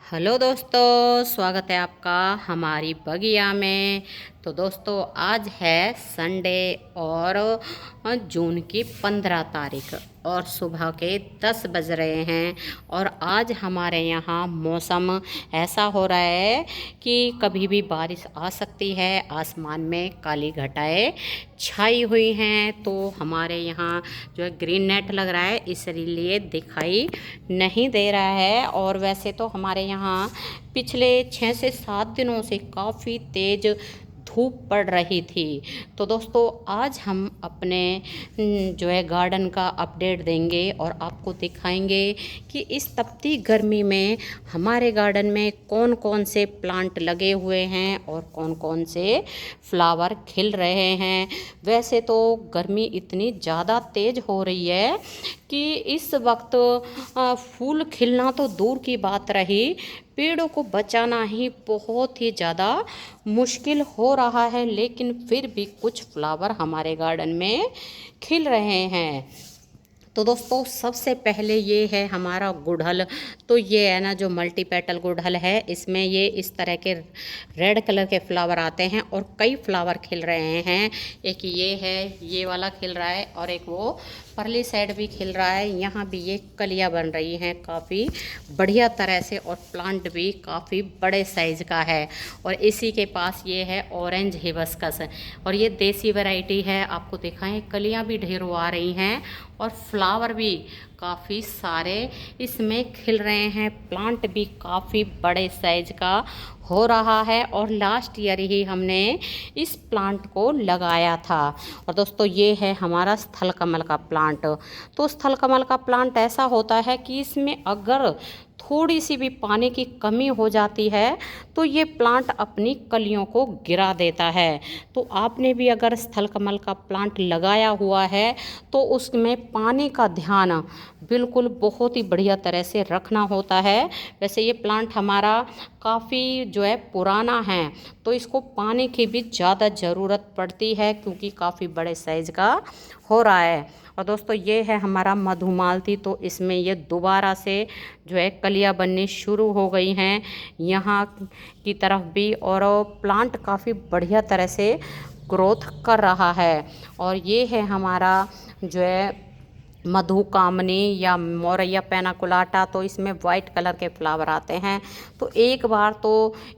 Hello दोस्तों, स्वागत है आपका हमारी बगिया में। तो दोस्तों, आज है संडे और जून की 15 तारीख और सुबह के 10 बज रहे हैं। और आज हमारे यहाँ मौसम ऐसा हो रहा है कि कभी भी बारिश आ सकती है। आसमान में काली घटाएं छाई हुई हैं। तो हमारे यहाँ जो है ग्रीन नेट लग रहा है, इसलिए दिखाई नहीं दे रहा है। और वैसे तो हमारे यहाँ पिछले 6 से 7 दिनों से काफ़ी तेज़ धूप पड़ रही थी। तो दोस्तों, आज हम अपने जो है गार्डन का अपडेट देंगे और आपको दिखाएंगे कि इस तपती गर्मी में हमारे गार्डन में कौन कौन से प्लांट लगे हुए हैं और कौन कौन से फ्लावर खिल रहे हैं। वैसे तो गर्मी इतनी ज़्यादा तेज़ हो रही है कि इस वक्त फूल खिलना तो दूर की बात रही, पेड़ों को बचाना ही बहुत ही ज़्यादा मुश्किल हो रहा है। लेकिन फिर भी कुछ फ्लावर हमारे गार्डन में खिल रहे हैं। तो दोस्तों, सबसे पहले ये है हमारा गुड़हल। तो ये है ना, जो मल्टी पेटल गुड़हल है, इसमें ये इस तरह के रेड कलर के फ्लावर आते हैं और कई फ्लावर खिल रहे हैं। एक ये है, ये वाला खिल रहा है, और एक वो परली साइड भी खिल रहा है। यहाँ भी ये कलियाँ बन रही हैं काफ़ी बढ़िया तरह से, और प्लांट भी काफ़ी बड़े साइज़ का है। और इसी के पास ये है ऑरेंज हिबिस्कस, और ये देसी वैरायटी है। आपको दिखाएं, कलियाँ भी ढेरों आ रही हैं और फ्लावर भी काफ़ी सारे इसमें खिल रहे हैं। प्लांट भी काफ़ी बड़े साइज का हो रहा है, और लास्ट ईयर ही हमने इस प्लांट को लगाया था। और दोस्तों, ये है हमारा स्थल कमल का प्लांट। तो स्थल कमल का प्लांट ऐसा होता है कि इसमें अगर थोड़ी सी भी पानी की कमी हो जाती है तो ये प्लांट अपनी कलियों को गिरा देता है। तो आपने भी अगर स्थल कमल का प्लांट लगाया हुआ है तो उसमें पानी का ध्यान बिल्कुल बहुत ही बढ़िया तरह से रखना होता है। वैसे ये प्लांट हमारा काफ़ी जो है पुराना है, तो इसको पानी की भी ज़्यादा ज़रूरत पड़ती है क्योंकि काफ़ी बड़े साइज़ का हो रहा है। और दोस्तों, ये है हमारा मधुमालती। तो इसमें ये दोबारा से जो है कलियां बननी शुरू हो गई हैं यहाँ की तरफ भी, और प्लांट काफ़ी बढ़िया तरह से ग्रोथ कर रहा है। और ये है हमारा जो है मधुकामनी या मोरैया पेनाकुलाटा। तो इसमें वाइट कलर के फ्लावर आते हैं। तो एक बार तो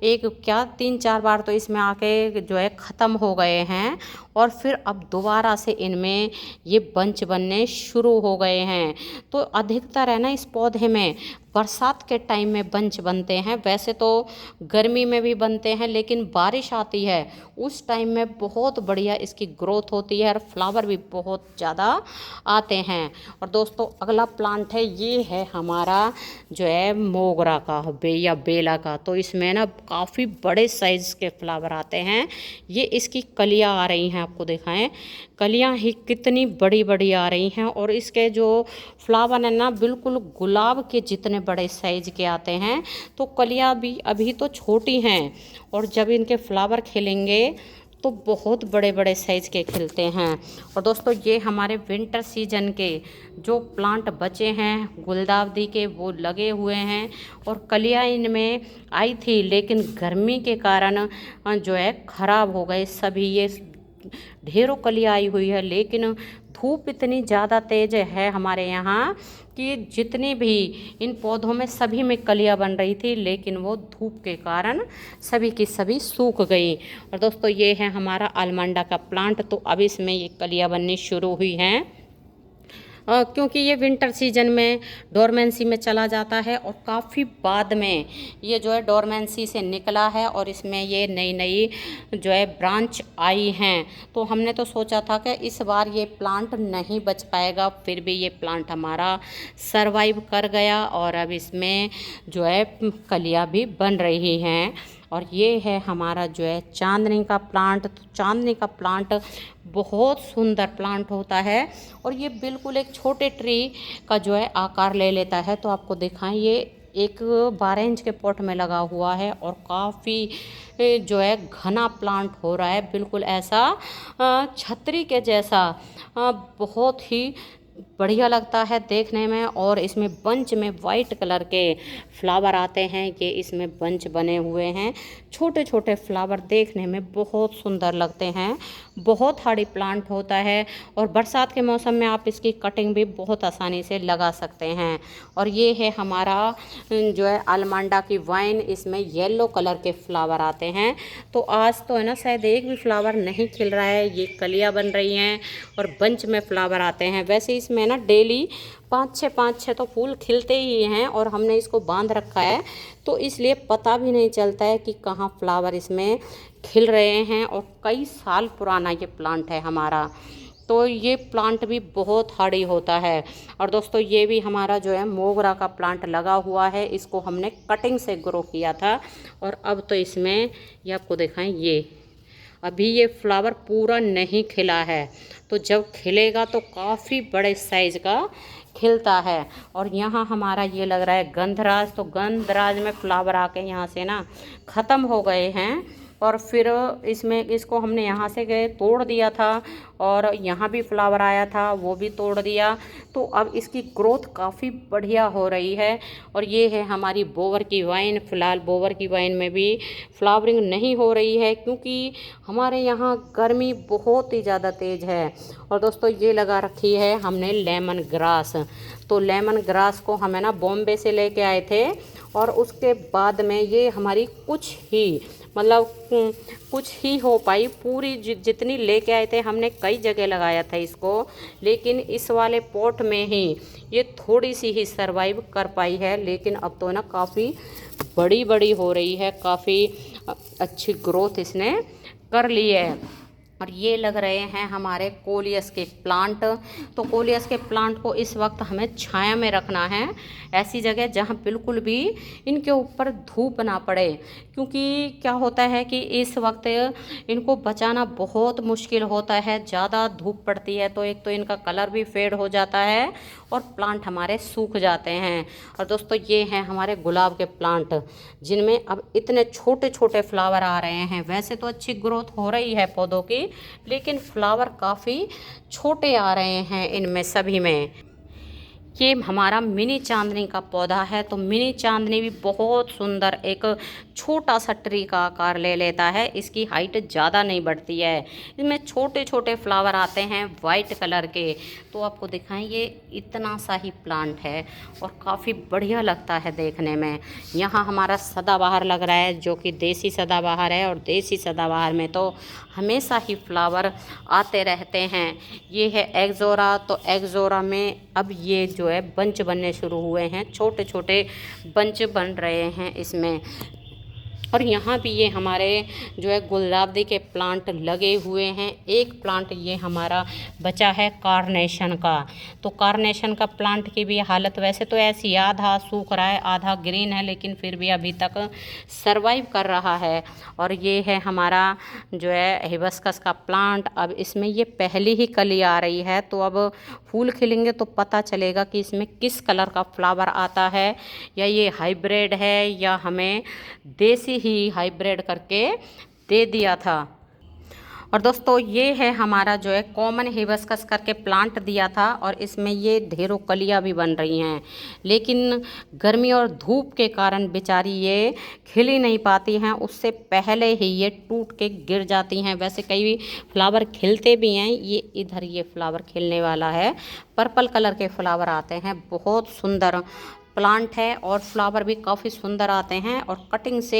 एक क्या 3-4 बार तो इसमें आके जो है ख़त्म हो गए हैं, और फिर अब दोबारा से इनमें ये बंच बनने शुरू हो गए हैं। तो अधिकतर है ना, इस पौधे में बरसात के टाइम में बंच बनते हैं। वैसे तो गर्मी में भी बनते हैं, लेकिन बारिश आती है उस टाइम में बहुत बढ़िया इसकी ग्रोथ होती है और फ्लावर भी बहुत ज़्यादा आते हैं। और दोस्तों, अगला प्लांट है, ये है हमारा जो है मोगरा का या बेला का। तो इसमें ना काफ़ी बड़े साइज़ के फ्लावर आते हैं। ये इसकी कलियाँ आ रही हैं, आपको दिखाएं, कलियाँ ही कितनी बड़ी बड़ी आ रही हैं। और इसके जो फ्लावर है ना, बिल्कुल गुलाब के जितने बड़े साइज़ के आते हैं। तो कलियाँ भी अभी तो छोटी हैं, और जब इनके फ्लावर खिलेंगे तो बहुत बड़े बड़े साइज़ के खिलते हैं। और दोस्तों, ये हमारे विंटर सीजन के जो प्लांट बचे हैं गुलदावदी के, वो लगे हुए हैं। और कलियाँ इनमें आई थी, लेकिन गर्मी के कारण जो है ख़राब हो गए सभी। ये ढेरों कलियाँ आई हुई है, लेकिन धूप इतनी ज़्यादा तेज़ है हमारे यहाँ कि जितने भी इन पौधों में सभी में कलियाँ बन रही थी, लेकिन वो धूप के कारण सभी की सभी सूख गई। और दोस्तों, ये है हमारा अलमंडा का प्लांट। तो अब इसमें ये कलियाँ बननी शुरू हुई हैं, क्योंकि ये विंटर सीजन में डोरमेंसी में चला जाता है, और काफ़ी बाद में ये जो है डोरमेंसी से निकला है, और इसमें ये नई नई जो है ब्रांच आई हैं। तो हमने तो सोचा था कि इस बार ये प्लांट नहीं बच पाएगा, फिर भी ये प्लांट हमारा सरवाइव कर गया, और अब इसमें जो है कलियाँ भी बन रही हैं। और ये है हमारा जो है चांदनी का प्लांट। तो चांदनी का प्लांट बहुत सुंदर प्लांट होता है, और ये बिल्कुल एक छोटे ट्री का जो है आकार ले लेता है। तो आपको दिखाएं, ये एक 12 इंच के पॉट में लगा हुआ है, और काफ़ी जो है घना प्लांट हो रहा है, बिल्कुल ऐसा छतरी के जैसा बहुत ही बढ़िया लगता है देखने में। और इसमें बंच में वाइट कलर के फ्लावर आते हैं, ये इसमें बंच बने हुए हैं। छोटे छोटे फ्लावर देखने में बहुत सुंदर लगते हैं, बहुत हार्डी प्लांट होता है और बरसात के मौसम में आप इसकी कटिंग भी बहुत आसानी से लगा सकते हैं। और ये है हमारा जो है अलमांडा की वाइन, इसमें येलो कलर के फ्लावर आते हैं। तो आज तो है ना शायद एक भी फ्लावर नहीं खिल रहा है, ये कलियां बन रही हैं और बंच में फ्लावर आते हैं। वैसे इसमें ना डेली 5-6 तो फूल खिलते ही हैं और हमने इसको बांध रखा है, तो इसलिए पता भी नहीं चलता है कि कहाँ फ्लावर इसमें खिल रहे हैं। और कई साल पुराना ये प्लांट है हमारा, तो ये प्लांट भी बहुत हार्डी होता है। और दोस्तों ये भी हमारा जो है मोगरा का प्लांट लगा हुआ है, इसको हमने कटिंग से ग्रो किया था। और अब तो इसमें ये आपको दिखाएं, ये अभी ये फ्लावर पूरा नहीं खिला है, तो जब खिलेगा तो काफ़ी बड़े साइज़ का खिलता है। और यहाँ हमारा ये लग रहा है गंधराज, तो गंधराज में फ्लावर आके यहाँ से ना ख़त्म हो गए हैं। और फिर इसमें इसको हमने यहाँ से गए तोड़ दिया था और यहाँ भी फ्लावर आया था, वो भी तोड़ दिया। तो अब इसकी ग्रोथ काफ़ी बढ़िया हो रही है। और ये है हमारी बोवर की वाइन। फ़िलहाल बोवर की वाइन में भी फ्लावरिंग नहीं हो रही है क्योंकि हमारे यहाँ गर्मी बहुत ही ज़्यादा तेज़ है। और दोस्तों ये लगा रखी है हमने लेमन ग्रास। तो लेमन ग्रास को हमें ना बॉम्बे से लेके आए थे और उसके बाद में ये हमारी कुछ ही हो पाई। पूरी जितनी लेके आए थे हमने कई जगह लगाया था इसको, लेकिन इस वाले पॉट में ही ये थोड़ी सी ही सरवाइव कर पाई है। लेकिन अब तो ना काफ़ी बड़ी बड़ी हो रही है, काफ़ी अच्छी ग्रोथ इसने कर ली है। और ये लग रहे हैं हमारे कोलियस के प्लांट। तो कोलियस के प्लांट को इस वक्त हमें छाया में रखना है, ऐसी जगह जहां बिल्कुल भी इनके ऊपर धूप ना पड़े, क्योंकि क्या होता है कि इस वक्त इनको बचाना बहुत मुश्किल होता है। ज़्यादा धूप पड़ती है तो एक तो इनका कलर भी फेड हो जाता है और प्लांट हमारे सूख जाते हैं। और दोस्तों ये हैं हमारे गुलाब के प्लांट, जिनमें अब इतने छोटे छोटे फ्लावर आ रहे हैं। वैसे तो अच्छी ग्रोथ हो रही है पौधों की, लेकिन फ्लावर काफ़ी छोटे आ रहे हैं इनमें सभी में। ये हमारा मिनी चांदनी का पौधा है। तो मिनी चांदनी भी बहुत सुंदर एक छोटा सा ट्री का आकार ले लेता है, इसकी हाइट ज़्यादा नहीं बढ़ती है। इसमें छोटे छोटे फ्लावर आते हैं वाइट कलर के। तो आपको दिखाएं, ये इतना सा ही प्लांट है और काफ़ी बढ़िया लगता है देखने में। यहाँ हमारा सदाबहार लग रहा है, जो कि देसी सदाबहार है। और देसी सदाबहार में तो हमेशा ही फ्लावर आते रहते हैं। ये है एग्जोरा। तो एग्जोरा में अब ये जो है बंच बनने शुरू हुए हैं, छोटे छोटे बंच बन रहे हैं इसमें। और यहाँ भी ये हमारे जो है गुलदाउदी के प्लांट लगे हुए हैं। एक प्लांट ये हमारा बचा है कार्नेशन का। तो कार्नेशन का प्लांट की भी हालत वैसे तो ऐसी, आधा सूख रहा है आधा ग्रीन है, लेकिन फिर भी अभी तक सरवाइव कर रहा है। और ये है हमारा जो है हिबिस्कस का प्लांट। अब इसमें ये पहली ही कली आ रही है, तो अब फूल खिलेंगे तो पता चलेगा कि इसमें किस कलर का फ्लावर आता है, या ये हाइब्रिड है या हमें देसी ही हाइब्रिड करके दे दिया था। और दोस्तों ये है हमारा जो है कॉमन हिबिस्कस करके प्लांट दिया था, और इसमें ये ढेरों कलियां भी बन रही हैं, लेकिन गर्मी और धूप के कारण बेचारी ये खिल ही नहीं पाती हैं। उससे पहले ही ये टूट के गिर जाती हैं। वैसे कई फ्लावर खिलते भी हैं, ये इधर ये फ्लावर खिलने वाला है, पर्पल कलर के फ्लावर आते हैं। बहुत सुंदर प्लांट है और फ्लावर भी काफ़ी सुंदर आते हैं। और कटिंग से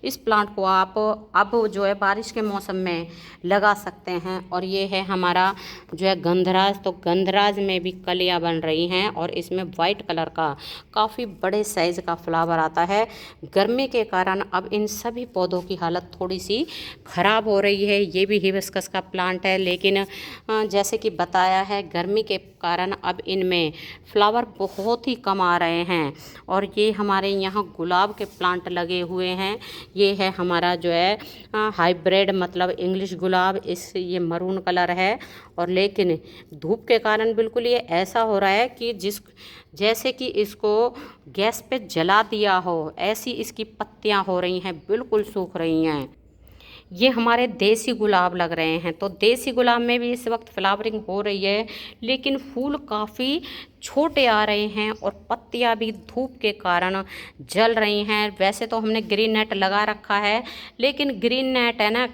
इस प्लांट को आप अब जो है बारिश के मौसम में लगा सकते हैं। और ये है हमारा जो है गंधराज। तो गंधराज में भी कलियां बन रही हैं और इसमें वाइट कलर का काफ़ी बड़े साइज़ का फ्लावर आता है। गर्मी के कारण अब इन सभी पौधों की हालत थोड़ी सी ख़राब हो रही है। ये भी हिबिस्कस का प्लांट है, लेकिन जैसे कि बताया है गर्मी के कारण अब इनमें फ्लावर बहुत ही कम आ रहे हैं। और ये हमारे यहाँ गुलाब के प्लांट लगे हुए हैं। ये है हमारा जो है हाइब्रिड, मतलब इंग्लिश गुलाब। ये मरून कलर है, और लेकिन धूप के कारण बिल्कुल ये ऐसा हो रहा है कि जैसे कि इसको गैस पे जला दिया हो, ऐसी इसकी पत्तियाँ हो रही हैं, बिल्कुल सूख रही हैं। ये हमारे देसी गुलाब लग रहे हैं। तो देसी गुलाब में भी इस वक्त फ्लावरिंग हो रही है, लेकिन फूल काफ़ी छोटे आ रहे हैं और पत्तियां भी धूप के कारण जल रही हैं। वैसे तो हमने ग्रीन नेट लगा रखा है, लेकिन ग्रीन नेट है ना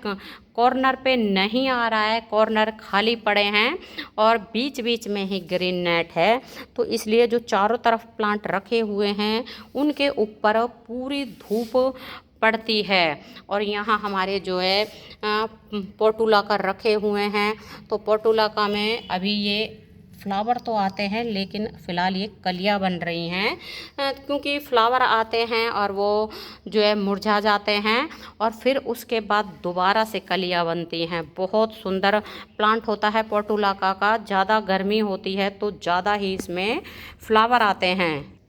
कॉर्नर पे नहीं आ रहा है, कॉर्नर खाली पड़े हैं और बीच बीच में ही ग्रीन नेट है। तो इसलिए जो चारों तरफ प्लांट रखे हुए हैं उनके ऊपर पूरी धूप पड़ती है। और यहाँ हमारे जो है पोर्टुला का रखे हुए हैं। तो पोर्टुला का में अभी ये फ्लावर तो आते हैं, लेकिन फ़िलहाल ये कलियां बन रही हैं, क्योंकि फ्लावर आते हैं और वो जो है मुरझा जाते हैं और फिर उसके बाद दोबारा से कलियां बनती हैं। बहुत सुंदर प्लांट होता है पोर्टुला का। ज़्यादा गर्मी होती है तो ज़्यादा ही इसमें फ्लावर आते हैं।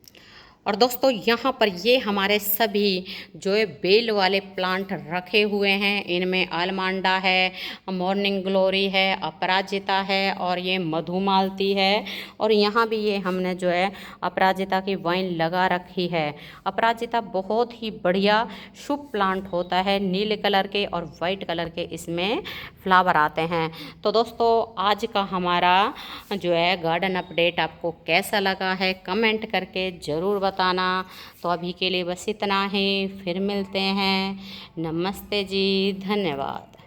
और दोस्तों यहाँ पर ये हमारे सभी जो है बेल वाले प्लांट रखे हुए हैं। इनमें आलमांडा है, मॉर्निंग ग्लोरी है, अपराजिता है और ये मधुमालती है। और यहाँ भी ये हमने जो है अपराजिता की वाइन लगा रखी है। अपराजिता बहुत ही बढ़िया शुभ प्लांट होता है। नीले कलर के और वाइट कलर के इसमें फ्लावर आते हैं। तो दोस्तों आज का हमारा जो है गार्डन अपडेट आपको कैसा लगा है कमेंट करके ज़रूर बताना। तो अभी के लिए बस इतना ही, फिर मिलते हैं। नमस्ते जी, धन्यवाद।